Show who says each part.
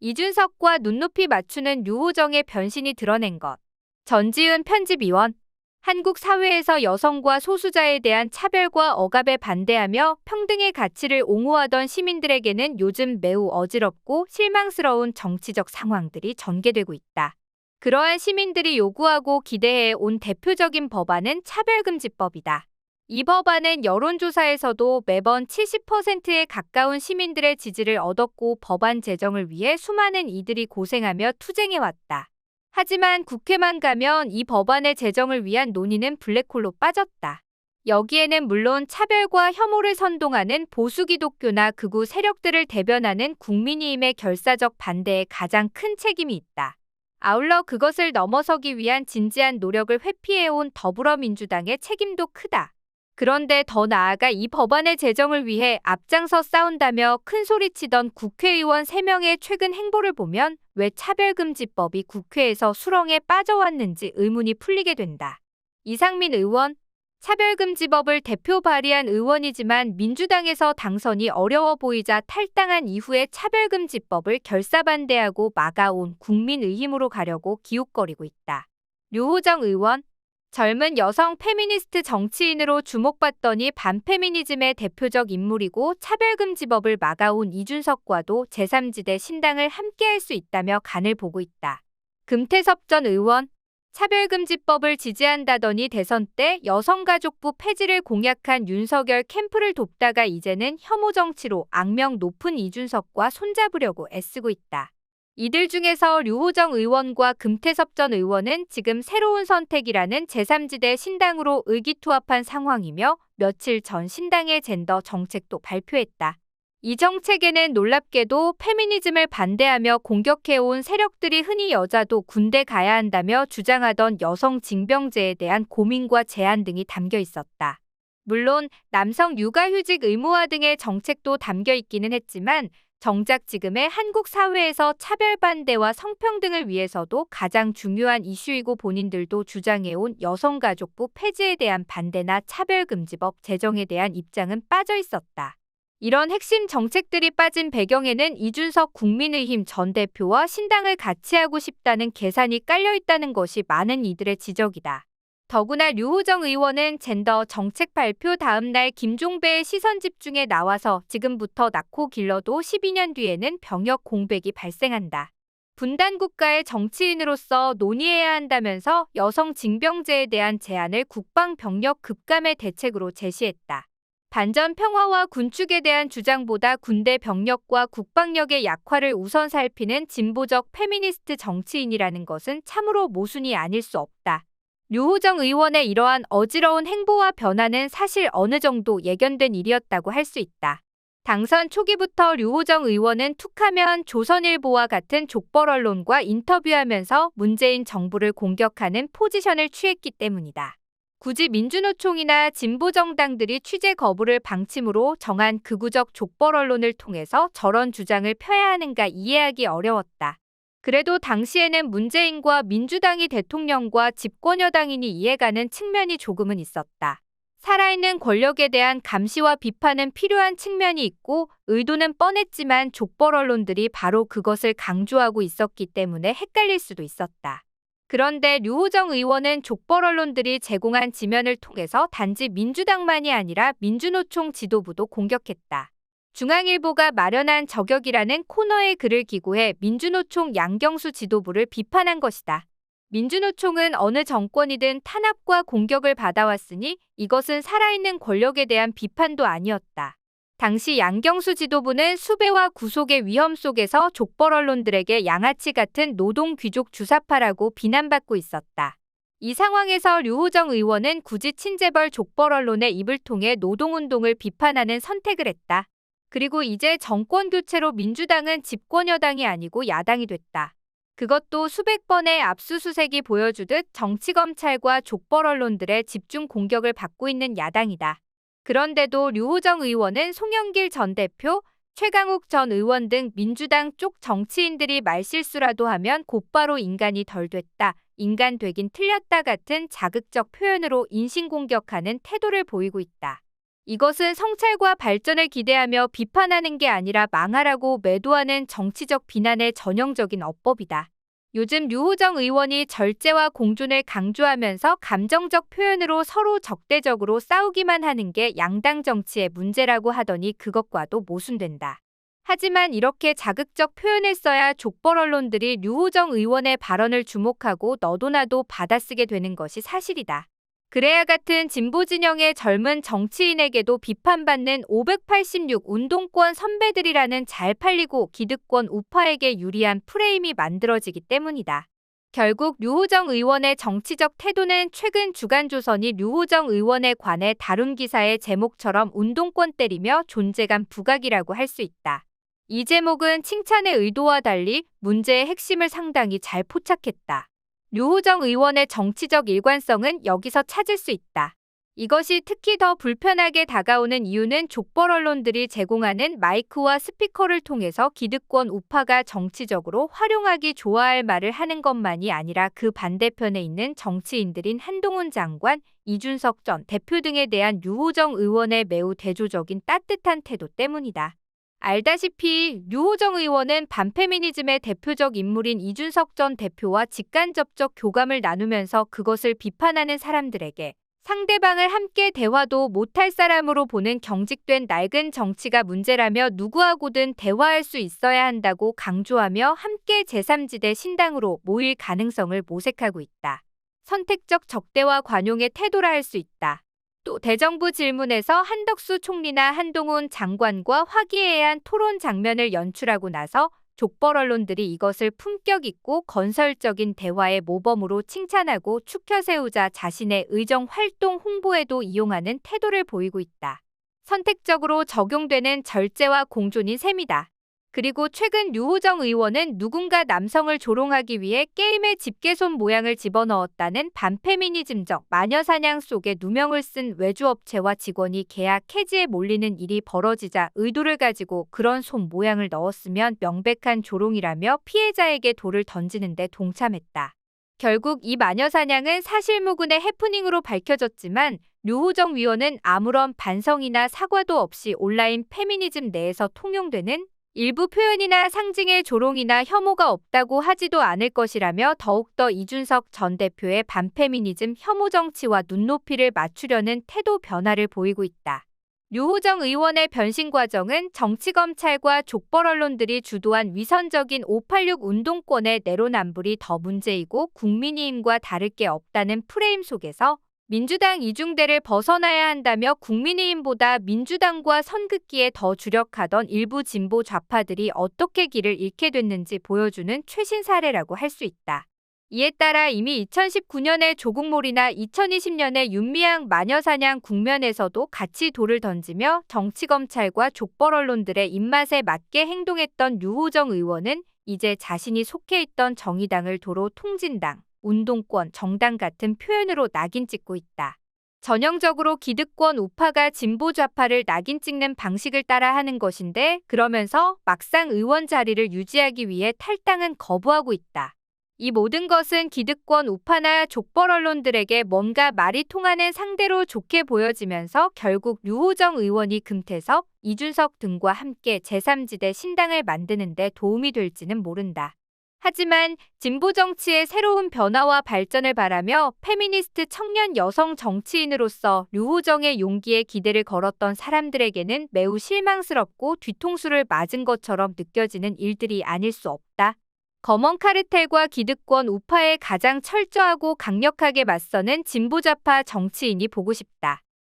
Speaker 1: 이준석과 눈높이 맞추는 류호정의 변신이 드러낸 것. 전지은 편집위원. 한국 사회에서 여성과 소수자에 대한 차별과 억압에 반대하며 평등의 가치를 옹호하던 시민들에게는 요즘 매우 어지럽고 실망스러운 정치적 상황들이 전개되고 있다. 그러한 시민들이 요구하고 기대해 온 대표적인 법안은 차별금지법이다. 이 법안은 여론조사에서도 매번 70%에 가까운 시민들의 지지를 얻었고 법안 제정을 위해 수많은 이들이 고생하며 투쟁해왔다. 하지만 국회만 가면 이 법안의 제정을 위한 논의는 블랙홀로 빠졌다. 여기에는 물론 차별과 혐오를 선동하는 보수 기독교나 극우 세력들을 대변하는 국민의힘의 결사적 반대에 가장 큰 책임이 있다. 아울러 그것을 넘어서기 위한 진지한 노력을 회피해온 더불어민주당의 책임도 크다. 그런데 더 나아가 이 법안의 제정을 위해 앞장서 싸운다며 큰소리치던 국회의원 3명의 최근 행보를 보면 왜 차별금지법이 국회에서 수렁에 빠져왔는지 의문이 풀리게 된다. 이상민 의원, 차별금지법을 대표 발의한 의원이지만 민주당에서 당선이 어려워 보이자 탈당한 이후에 차별금지법을 결사반대하고 막아온 국민의힘으로 가려고 기웃거리고 있다. 류호정 의원, 젊은 여성 페미니스트 정치인으로 주목받더니 반페미니즘의 대표적 인물이고 차별금지법을 막아온 이준석과도 제3지대 신당을 함께할 수 있다며 간을 보고 있다. 금태섭 전 의원, 차별금지법을 지지한다더니 대선 때 여성가족부 폐지를 공약한 윤석열 캠프를 돕다가 이제는 혐오 정치로 악명 높은 이준석과 손잡으려고 애쓰고 있다. 이들 중에서 류호정 의원과 금태섭 전 의원은 지금 새로운 선택이라는 제3지대 신당으로 의기투합한 상황이며 며칠 전 신당의 젠더 정책도 발표했다. 이 정책에는 놀랍게도 페미니즘을 반대하며 공격해온 세력들이 흔히 여자도 군대 가야 한다며 주장하던 여성 징병제에 대한 고민과 제안 등이 담겨 있었다. 물론 남성 육아휴직 의무화 등의 정책도 담겨 있기는 했지만 정작 지금의 한국 사회에서 차별 반대와 성평등을 위해서도 가장 중요한 이슈이고 본인들도 주장해온 여성가족부 폐지에 대한 반대나 차별금지법 제정에 대한 입장은 빠져 있었다. 이런 핵심 정책들이 빠진 배경에는 이준석 국민의힘 전 대표와 신당을 같이 하고 싶다는 계산이 깔려 있다는 것이 많은 이들의 지적이다. 더구나 류호정 의원은 젠더 정책 발표 다음 날 김종배의 시선집중에 나와서 지금부터 낳고 길러도 12년 뒤에는 병역 공백이 발생한다. 분단국가의 정치인으로서 논의해야 한다면서 여성 징병제에 대한 제안을 국방병력 급감의 대책으로 제시했다. 반전 평화와 군축에 대한 주장보다 군대 병력과 국방력의 약화를 우선 살피는 진보적 페미니스트 정치인이라는 것은 참으로 모순이 아닐 수 없다. 류호정 의원의 이러한 어지러운 행보와 변화는 사실 어느 정도 예견된 일이었다고 할 수 있다. 당선 초기부터 류호정 의원은 툭하면 조선일보와 같은 족벌 언론과 인터뷰하면서 문재인 정부를 공격하는 포지션을 취했기 때문이다. 굳이 민주노총이나 진보정당들이 취재 거부를 방침으로 정한 극우적 족벌 언론을 통해서 저런 주장을 펴야 하는가 이해하기 어려웠다. 그래도 당시에는 문재인과 민주당이 대통령과 집권여당이니 이해가는 측면이 조금은 있었다. 살아있는 권력에 대한 감시와 비판은 필요한 측면이 있고 의도는 뻔했지만 족벌 언론들이 바로 그것을 강조하고 있었기 때문에 헷갈릴 수도 있었다. 그런데 류호정 의원은 족벌 언론들이 제공한 지면을 통해서 단지 민주당만이 아니라 민주노총 지도부도 공격했다. 중앙일보가 마련한 저격이라는 코너에 글을 기고해 민주노총 양경수 지도부를 비판한 것이다. 민주노총은 어느 정권이든 탄압과 공격을 받아왔으니 이것은 살아있는 권력에 대한 비판도 아니었다. 당시 양경수 지도부는 수배와 구속의 위험 속에서 족벌 언론들에게 양아치 같은 노동 귀족 주사파라고 비난받고 있었다. 이 상황에서 류호정 의원은 굳이 친재벌 족벌 언론의 입을 통해 노동운동을 비판하는 선택을 했다. 그리고 이제 정권 교체로 민주당은 집권 여당이 아니고 야당이 됐다. 그것도 수백 번의 압수수색이 보여주듯 정치검찰과 족벌 언론들의 집중 공격을 받고 있는 야당이다. 그런데도 류호정 의원은 송영길 전 대표, 최강욱 전 의원 등 민주당 쪽 정치인들이 말실수라도 하면 곧바로 인간이 덜 됐다, 인간 되긴 틀렸다 같은 자극적 표현으로 인신공격하는 태도를 보이고 있다. 이것은 성찰과 발전을 기대하며 비판하는 게 아니라 망하라고 매도하는 정치적 비난의 전형적인 어법이다. 요즘 류호정 의원이 절제와 공존을 강조하면서 감정적 표현으로 서로 적대적으로 싸우기만 하는 게 양당 정치의 문제라고 하더니 그것과도 모순된다. 하지만 이렇게 자극적 표현을 써야 족벌 언론들이 류호정 의원의 발언을 주목하고 너도나도 받아쓰게 되는 것이 사실이다. 그래야 같은 진보 진영의 젊은 정치인에게도 비판받는 586 운동권 선배들이라는 잘 팔리고 기득권 우파에게 유리한 프레임이 만들어지기 때문이다. 결국 류호정 의원의 정치적 태도는 최근 주간조선이 류호정 의원에 관해 다룬 기사의 제목처럼 운동권 때리며 존재감 부각이라고 할 수 있다. 이 제목은 칭찬의 의도와 달리 문제의 핵심을 상당히 잘 포착했다. 류호정 의원의 정치적 일관성은 여기서 찾을 수 있다. 이것이 특히 더 불편하게 다가오는 이유는 족벌 언론들이 제공하는 마이크와 스피커를 통해서 기득권 우파가 정치적으로 활용하기 좋아할 말을 하는 것만이 아니라 그 반대편에 있는 정치인들인 한동훈 장관, 이준석 전 대표 등에 대한 류호정 의원의 매우 대조적인 따뜻한 태도 때문이다. 알다시피 류호정 의원은 반페미니즘의 대표적 인물인 이준석 전 대표와 직간접적 교감을 나누면서 그것을 비판하는 사람들에게 상대방을 함께 대화도 못할 사람으로 보는 경직된 낡은 정치가 문제라며 누구하고든 대화할 수 있어야 한다고 강조하며 함께 제3지대 신당으로 모일 가능성을 모색하고 있다. 선택적 적대와 관용의 태도라 할 수 있다. 또 대정부 질문에서 한덕수 총리나 한동훈 장관과 화기애애한 토론 장면을 연출하고 나서 족벌 언론들이 이것을 품격 있고 건설적인 대화의 모범으로 칭찬하고 추켜 세우자 자신의 의정 활동 홍보에도 이용하는 태도를 보이고 있다. 선택적으로 적용되는 절제와 공존인 셈이다. 그리고 최근 류호정 의원은 누군가 남성을 조롱하기 위해 게임의 집게손 모양을 집어넣었다는 반페미니즘적 마녀사냥 속에 누명을 쓴 외주업체와 직원이 계약 해지에 몰리는 일이 벌어지자 의도를 가지고 그런 손 모양을 넣었으면 명백한 조롱이라며 피해자에게 돌을 던지는 데 동참했다. 결국 이 마녀사냥은 사실무근의 해프닝으로 밝혀졌지만 류호정 위원은 아무런 반성이나 사과도 없이 온라인 페미니즘 내에서 통용되는 일부 표현이나 상징의 조롱이나 혐오가 없다고 하지도 않을 것이라며 더욱더 이준석 전 대표의 반페미니즘 혐오 정치와 눈높이를 맞추려는 태도 변화를 보이고 있다. 류호정 의원의 변신 과정은 정치검찰과 족벌 언론들이 주도한 위선적인 586 운동권의 내로남불이 더 문제이고 국민의힘과 다를 게 없다는 프레임 속에서 민주당 이중대를 벗어나야 한다며 국민의힘보다 민주당과 선긋기에 더 주력하던 일부 진보 좌파들이 어떻게 길을 잃게 됐는지 보여주는 최신 사례라고 할 수 있다. 이에 따라 이미 2019년의 조국몰이나 2020년의 윤미향 마녀사냥 국면에서도 같이 돌을 던지며 정치검찰과 족벌 언론들의 입맛에 맞게 행동했던 류호정 의원은 이제 자신이 속해 있던 정의당을 도로 통진당, 운동권, 정당 같은 표현으로 낙인 찍고 있다. 전형적으로 기득권 우파가 진보 좌파를 낙인 찍는 방식을 따라 하는 것인데 그러면서 막상 의원 자리를 유지하기 위해 탈당은 거부하고 있다. 이 모든 것은 기득권 우파나 족벌 언론들에게 뭔가 말이 통하는 상대로 좋게 보여지면서 결국 류호정 의원이 금태섭, 이준석 등과 함께 제3지대 신당을 만드는 데 도움이 될지는 모른다. 하지만 진보 정치의 새로운 변화와 발전을 바라며 페미니스트 청년 여성 정치인으로서 류호정의 용기에 기대를 걸었던 사람들에게는 매우 실망스럽고 뒤통수를 맞은 것처럼 느껴지는 일들이 아닐 수 없다. 검언 카르텔과 기득권 우파에 가장 철저하고 강력하게 맞서는 진보좌파 정치인이 보고 싶다.